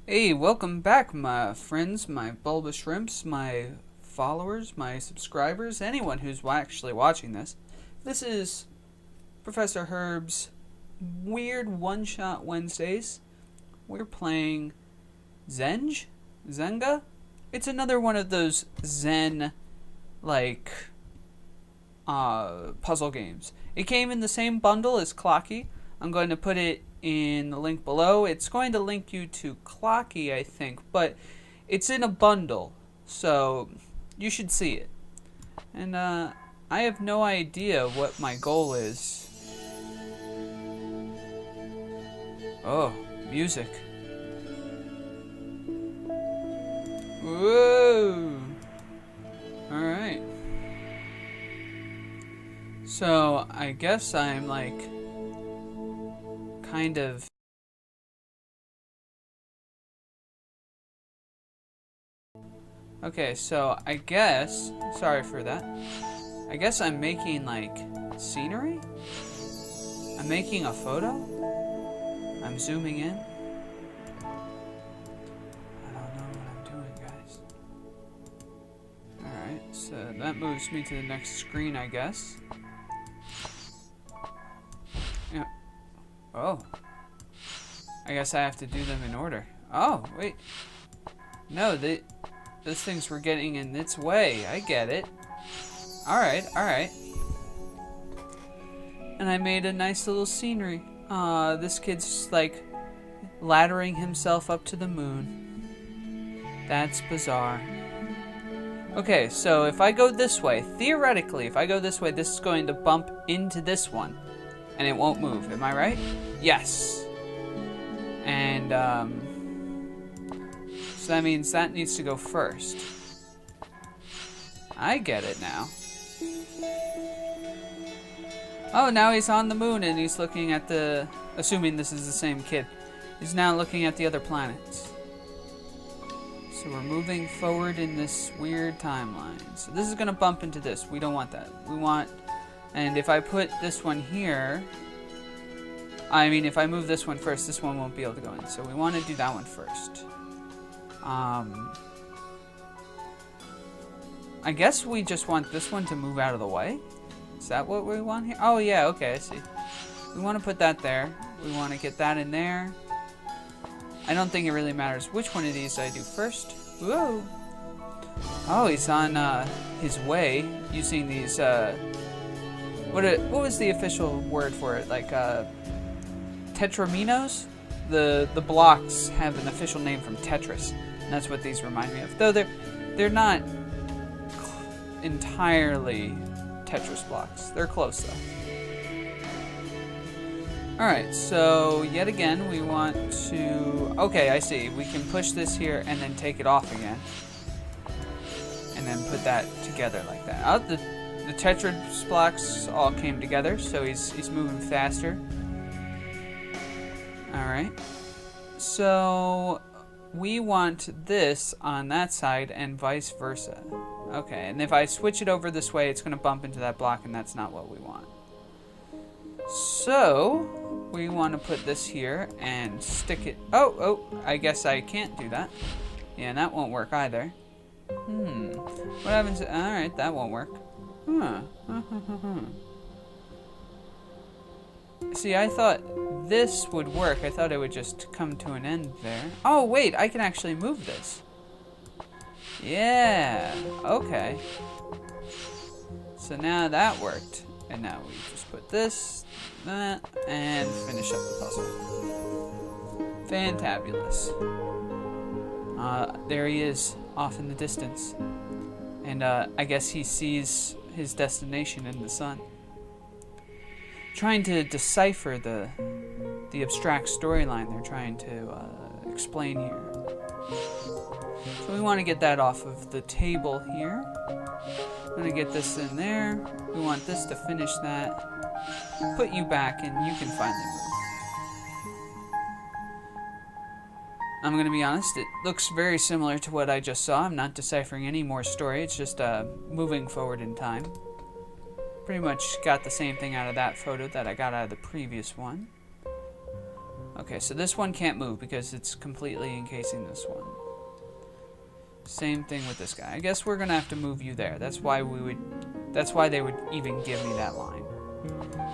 Hey, welcome back, my friends, my Bulbashrimps, my followers, my subscribers, anyone who's actually watching this. This is Professor Herb's Weird One-Shot Wednesdays. We're playing Zenge? Zenge? It's another one of those Zen, like, puzzle games. It came in the same bundle as Clocky. I'm going to put it in the link below. It's going to link you to Clocky, I think, but it's in a bundle, so you should see it. And I have no idea what my goal is. Oh, music. Whoa! Alright. So, I guess I'm like kind of okay, so I guess sorry for that. I guess I'm making like scenery? I'm making a photo? I'm zooming in? I don't know what I'm doing, guys. Alright, so that moves me to the next screen, I guess. Yeah. Oh. I guess I have to do them in order. Oh, wait. No, those things were getting in its way. I get it. Alright, alright. And I made a nice little scenery. This kid's like laddering himself up to the moon. That's bizarre. Okay, so if I go this way, theoretically, if I go this way, this is going to bump into this one. And it won't move. Am I right? Yes. And, so that means that needs to go first. I get it now. Oh, now he's on the moon and he's looking at the... Assuming this is the same kid. He's now looking at the other planets. So we're moving forward in this weird timeline. So this is going to bump into this. We don't want that. We want... And if I put this one here, I mean, if I move this one first, this one won't be able to go in. So we want to do that one first. I guess we just want this one to move out of the way. Is that what we want here? Oh, yeah, okay, I see. We want to put that there. We want to get that in there. I don't think it really matters which one of these I do first. Whoa! Oh, he's on his way using these... What was the official word for it? Like, tetraminos? The blocks have an official name from Tetris, and that's what these remind me of. Though they're not entirely Tetris blocks. They're close, though. Alright, so yet again, we want to... Okay, I see. We can push this here and then take it off again. And then put that together like that. Oh, the Tetris blocks all came together, so he's moving faster. Alright. So we want this on that side and vice versa. Okay, and if I switch it over this way, it's going to bump into that block, and that's not what we want. So we want to put this here and stick it... Oh, I guess I can't do that. Yeah, and that won't work either. What happens... Alright, that won't work. Huh. See, I thought this would work. I thought it would just come to an end there. Oh, wait, I can actually move this. Yeah, okay. So now that worked. And now we just put this, that, and finish up the puzzle. Fantabulous. There he is, off in the distance. And I guess he sees his destination in the sun. Trying to decipher the abstract storyline they're trying to explain here. So we want to get that off of the table here. I'm going to get this in there. We want this to finish that. Put you back and you can finally move. I'm going to be honest, it looks very similar to what I just saw. I'm not deciphering any more story. It's just moving forward in time. Pretty much got the same thing out of that photo that I got out of the previous one. Okay, so this one can't move because it's completely encasing this one. Same thing with this guy. I guess we're gonna have to move you there. That's why they would even give me that line.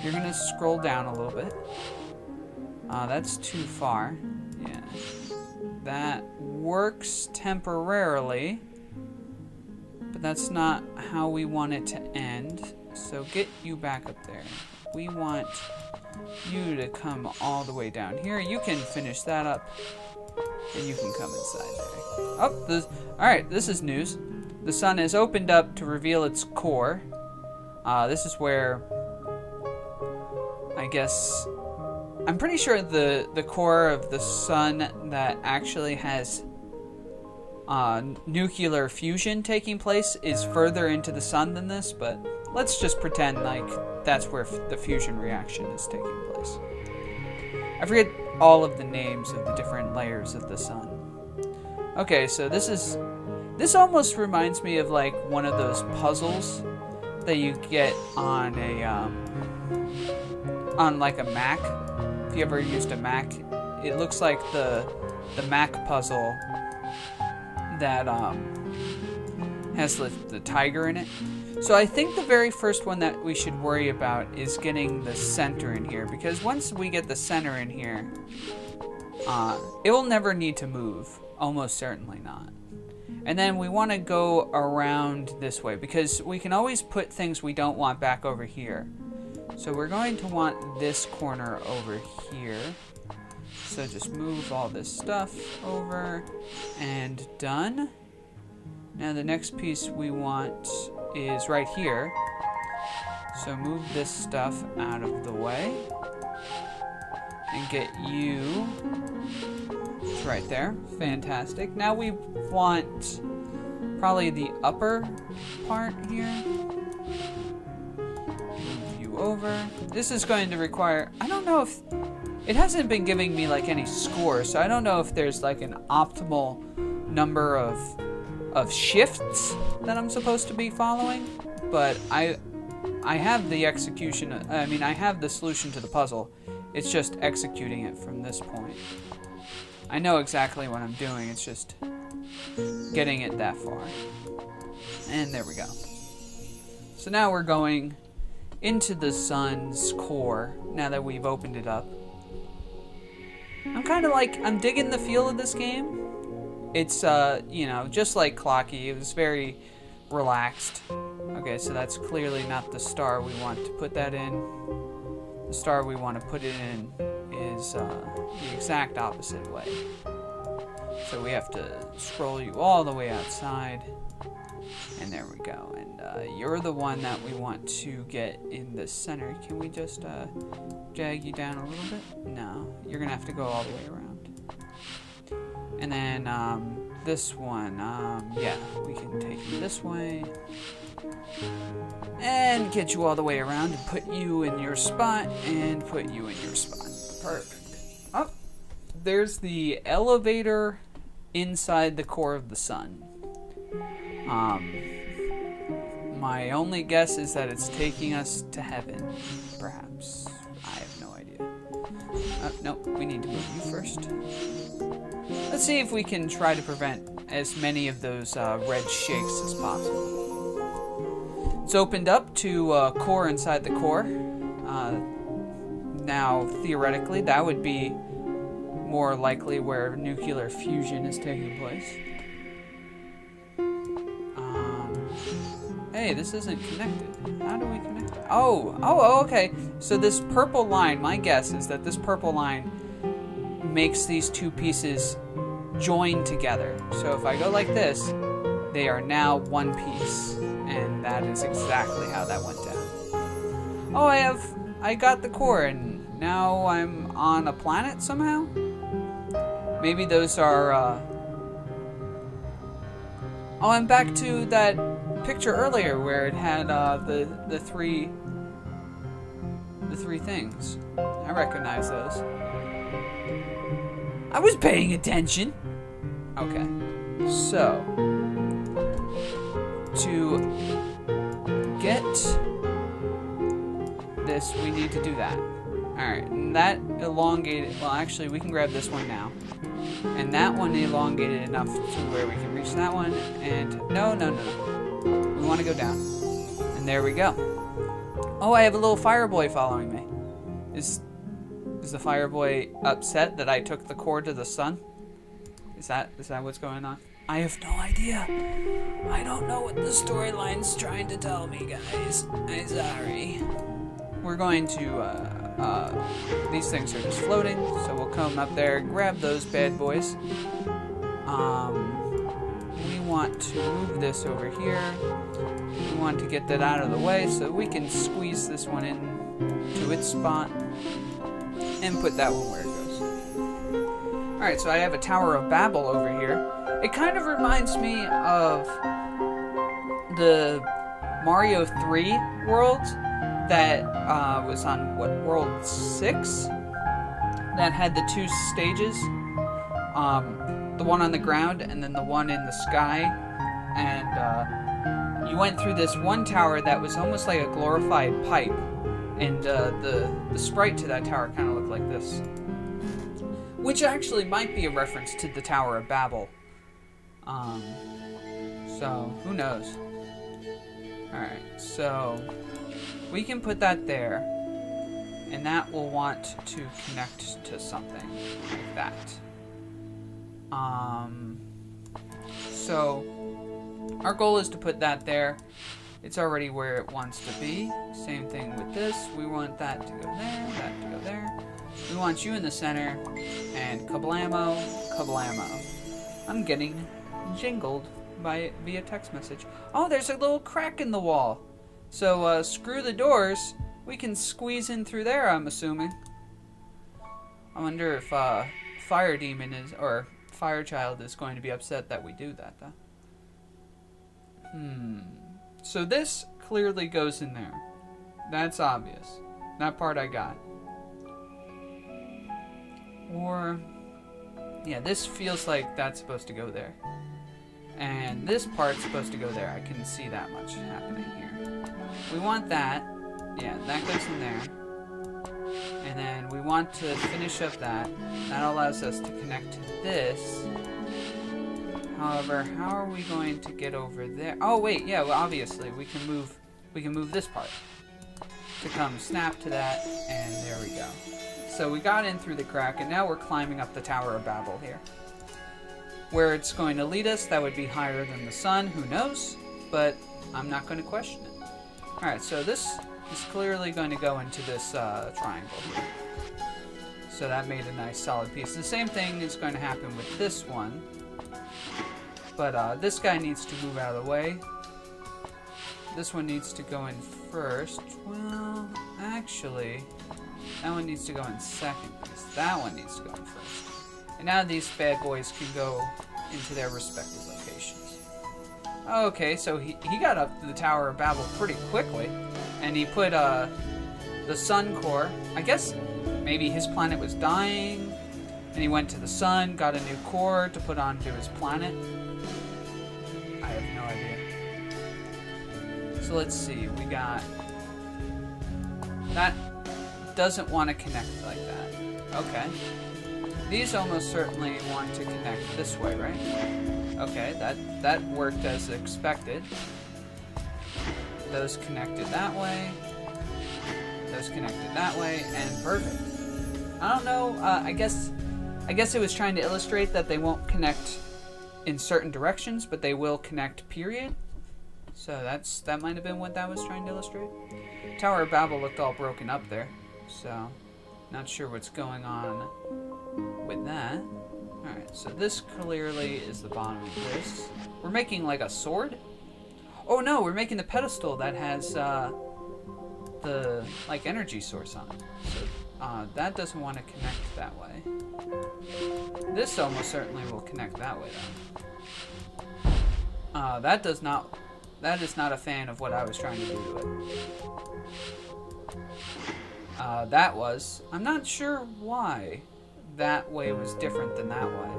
You're gonna scroll down a little bit. That's too far. Yeah. That works temporarily, but that's not how we want it to end. So get you back up there. We want you to come all the way down here. You can finish that up, and you can come inside there. Oh, alright, this is news. The sun is opened up to reveal its core. This is where, I guess, I'm pretty sure the core of the sun that actually has nuclear fusion taking place is further into the sun than this, but let's just pretend like that's where the fusion reaction is taking place. I forget all of the names of the different layers of the sun. Okay, so this almost reminds me of like one of those puzzles that you get on like a Mac. If you ever used a Mac, it looks like the Mac puzzle that has the tiger in it. So I think the very first one that we should worry about is getting the center in here, because once we get the center in here, it will never need to move, almost certainly not. And then we want to go around this way, because we can always put things we don't want back over here. So we're going to want this corner over here. So just move all this stuff over, and done. Now the next piece we want is right here. So move this stuff out of the way. And get you right there. Fantastic. Now we want probably the upper part here. Move you over. This is going to require, I don't know if, it hasn't been giving me like any score, so I don't know if there's like an optimal number of shifts that I'm supposed to be following, but I have the execution, I have the solution to the puzzle. It's just executing it from this point. I know exactly what I'm doing, it's just getting it that far. And there we go. So now we're going into the sun's core, now that we've opened it up. I'm digging the feel of this game. It's, just like Clocky, it was very relaxed. Okay, so that's clearly not the star we want to put that in. The star we want to put it in is the exact opposite way. So we have to scroll you all the way outside. And there we go. And you're the one that we want to get in the center. Can we just drag you down a little bit? No, you're going to have to go all the way around. And then this one, yeah, we can take you this way. And get you all the way around and put you in your spot and put you in your spot. Perfect. Oh, there's the elevator inside the core of the sun. My only guess is that it's taking us to heaven, perhaps. I have no idea. No, we need to move you first. Let's see if we can try to prevent as many of those red shakes as possible. It's opened up to a core inside the core. Now, theoretically, that would be more likely where nuclear fusion is taking place. Hey, this isn't connected. How do we connect it? Oh, okay. So this purple line, my guess is that this purple line makes these two pieces join together. So if I go like this, they are now one piece. And that is exactly how that went down. Oh, I got the core, and now I'm on a planet somehow? Maybe those are, Oh, I'm back to that picture earlier where it had the three things. I recognize those. I was paying attention. Okay, so to get this, we need to do that. Alright, and that elongated... Well, actually, we can grab this one now. And that one elongated enough to where we can reach that one. And no. We want to go down. And there we go. Oh, I have a little fire boy following me. Is the fire boy upset that I took the core to the sun? Is that what's going on? I have no idea. I don't know what the storyline's trying to tell me, guys. I'm sorry. We're going to, these things are just floating, so we'll come up there, grab those bad boys. We want to move this over here. We want to get that out of the way so we can squeeze this one in to its spot and put that one where it goes. Alright, so I have a Tower of Babel over here. It kind of reminds me of the Mario 3 world that was on, what, World 6? That had the two stages. The one on the ground and then the one in the sky. And you went through this one tower that was almost like a glorified pipe. And the sprite to that tower kind of looked like this. Which actually might be a reference to the Tower of Babel. So, who knows? Alright, so we can put that there. And that will want to connect to something like that. So our goal is to put that there. It's already where it wants to be. Same thing with this. We want that to go there, that to go there. We want you in the center, and kablamo, kablamo. I'm getting jingled via text message. Oh, there's a little crack in the wall. So screw the doors. We can squeeze in through there, I'm assuming. I wonder if Fire Demon is, or Fire Child is going to be upset that we do that, though. So this clearly goes in there. That's obvious. That part I got. Or, yeah, this feels like that's supposed to go there. And this part's supposed to go there. I can see that much happening here. We want that. Yeah, that goes in there. And then we want to finish up that. That allows us to connect to this. However, how are we going to get over there? Oh wait, yeah, well obviously we can move this part to come snap to that, and there we go. So we got in through the crack, and now we're climbing up the Tower of Babel here. Where it's going to lead us, that would be higher than the sun, who knows? But I'm not going to question it. Alright, so this is clearly going to go into this triangle here. So that made a nice solid piece. The same thing is going to happen with this one. But this guy needs to move out of the way. This one needs to go in first. Well, actually, that one needs to go in second. Because that one needs to go in first. And now these bad boys can go into their respective locations. Okay, so he got up to the Tower of Babel pretty quickly. And he put the sun core. I guess maybe his planet was dying. And he went to the sun, got a new core to put onto his planet. I have no idea. So let's see, we got... That doesn't want to connect like that. Okay. These almost certainly want to connect this way, right? Okay, that worked as expected. Those connected that way. Those connected that way, and perfect. I don't know, I guess it was trying to illustrate that they won't connect in certain directions, but they will connect, period. So that might have been what that was trying to illustrate. Tower of Babel looked all broken up there, so not sure what's going on with that. Alright, so this clearly is the bottom of this. We're making like a sword? Oh no, we're making the pedestal that has the like energy source on it. So that doesn't want to connect that way. This almost certainly will connect that way though. That is not a fan of what I was trying to do to it. I'm not sure why that way was different than that way.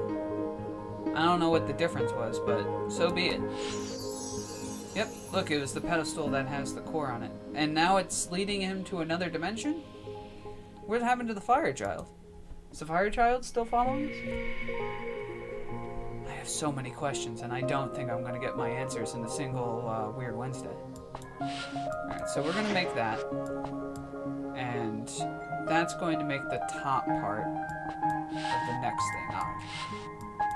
I don't know what the difference was, but so be it. Yep, look, it was the pedestal that has the core on it. And now it's leading him to another dimension? What happened to the fire child? Is the fire child still following us? I have so many questions, and I don't think I'm going to get my answers in a single Weird Wednesday. Alright, so we're going to make that. And that's going to make the top part of the next thing.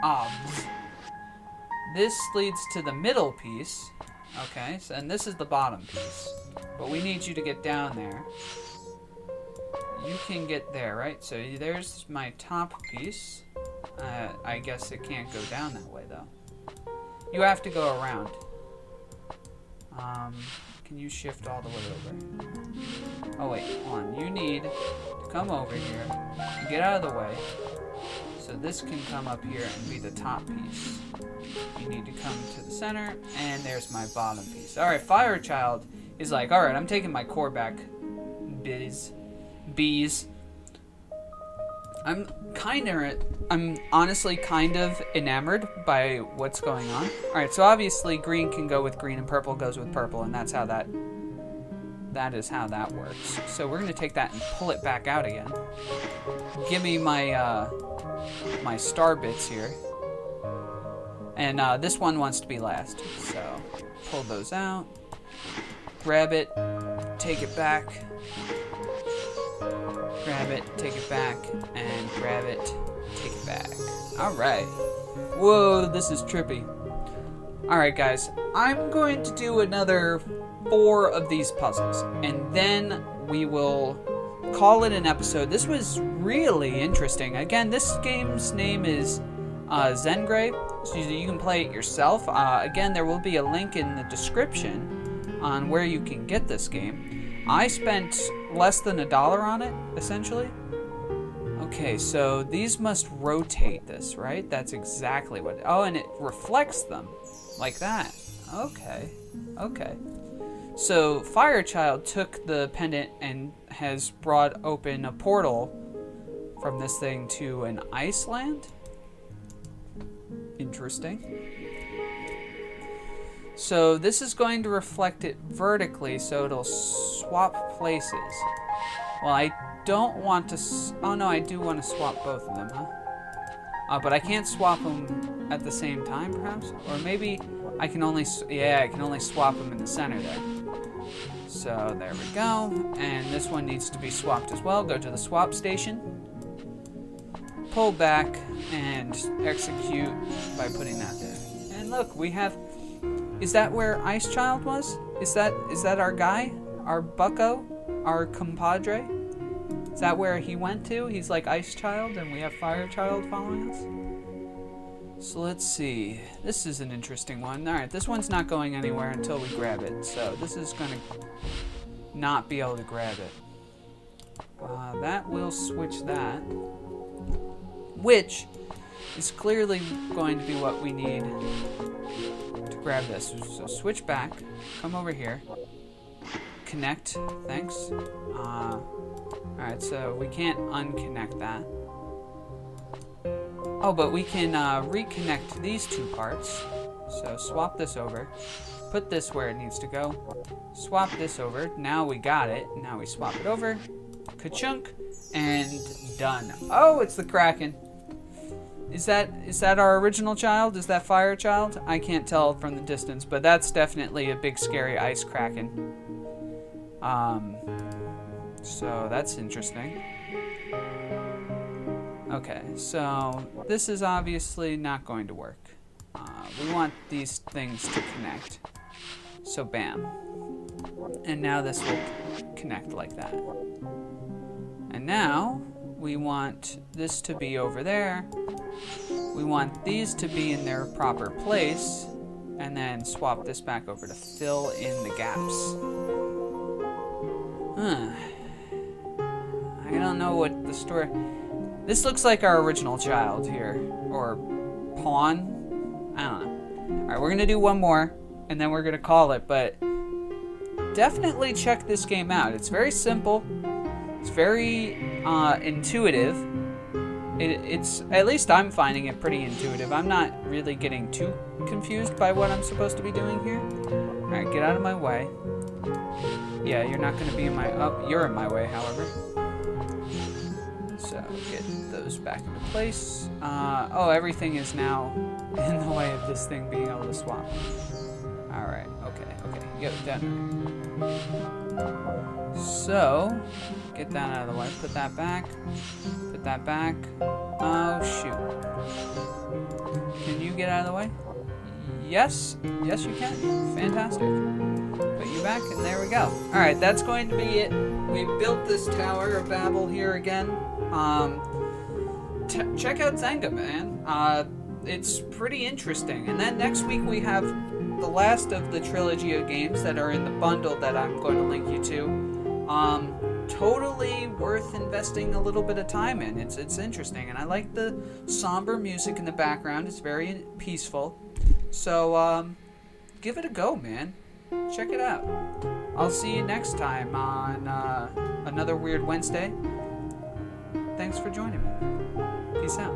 Obs. This leads to the middle piece. Okay, so, and this is the bottom piece. But we need you to get down there. You can get there, right? So there's my top piece. I guess it can't go down that way, though. You have to go around. Can you shift all the way over? Oh, wait, hold on. You need to come over here and get out of the way. So this can come up here and be the top piece. You need to come to the center, and there's my bottom piece. Alright, Fire Child is like, alright, I'm taking my core back. Bees. I'm honestly kind of enamored by what's going on. Alright, so obviously green can go with green and purple goes with purple, and that's how that is how that works. So we're gonna take that and pull it back out again. Give me my my star bits here. And this one wants to be last. So pull those out. Grab it, take it back. Grab it, take it back, and grab it, take it back. Alright. Whoa, this is trippy. Alright, guys. I'm going to do another 4 of these puzzles, and then we will call it an episode. This was really interesting. Again, this game's name is Zenge, so you can play it yourself. Again, there will be a link in the description on where you can get this game. I spent less than $1 on it, essentially. Okay, so these must rotate this, right? That's exactly what... Oh, and it reflects them, like that. Okay, okay. So, Firechild took the pendant and has brought open a portal from this thing to an Iceland? Interesting. So this is going to reflect it vertically, so it'll swap places. Well, I don't want to... Oh no, I do want to swap both of them, huh? But I can't swap them at the same time, perhaps? Or maybe I can only... Yeah, I can only swap them in the center there. So there we go. And this one needs to be swapped as well. Go to the swap station. Pull back and execute by putting that there. And look, we have... Is that where Ice Child was? Is that our guy? Our bucko? Our compadre? Is that where he went to? He's like Ice Child and we have Fire Child following us? So let's see. This is an interesting one. Alright, this one's not going anywhere until we grab it. So this is going to not be able to grab it. That will switch that. Which is clearly going to be what we need to grab this. So switch back, come over here, connect, thanks. Alright, so we can't unconnect that. Oh, but we can reconnect these two parts. So swap this over, put this where it needs to go, swap this over, now we got it, now we swap it over, ka-chunk, and done. Oh, it's the Kraken. Is that our original child? Is that Fire Child? I can't tell from the distance, but that's definitely a big scary ice kraken. So that's interesting. Okay, so this is obviously not going to work. We want these things to connect. So bam. And now this will connect like that. And now we want this to be over there. We want these to be in their proper place, and then swap this back over to fill in the gaps. I don't know what the story... This looks like our original child here, or pawn. I don't know. Alright, we're going to do one more, and then we're going to call it, but definitely check this game out. It's very simple. It's very intuitive. It's at least I'm finding it pretty intuitive. I'm not really getting too confused by what I'm supposed to be doing here. Alright, get out of my way. Yeah, you're not going to be in my... Oh, you're in my way, however. So get those back into place. Oh, everything is now in the way of this thing being able to swap. Alright, okay. Yep, done. So, get that out of the way. Put that back. Put that back. Oh, shoot. Can you get out of the way? Yes. Yes, you can. Fantastic. Put you back, and there we go. Alright, that's going to be it. We built this Tower of Babel here again. Check out Zenge, man. It's pretty interesting. And then next week we have the last of the trilogy of games that are in the bundle that I'm going to link you to. Totally worth investing a little bit of time in. It's interesting, and I like the somber music in the background. It's very peaceful. So give it a go, man. Check it out. I'll see you next time on another Weird Wednesday. Thanks for joining me. Peace out.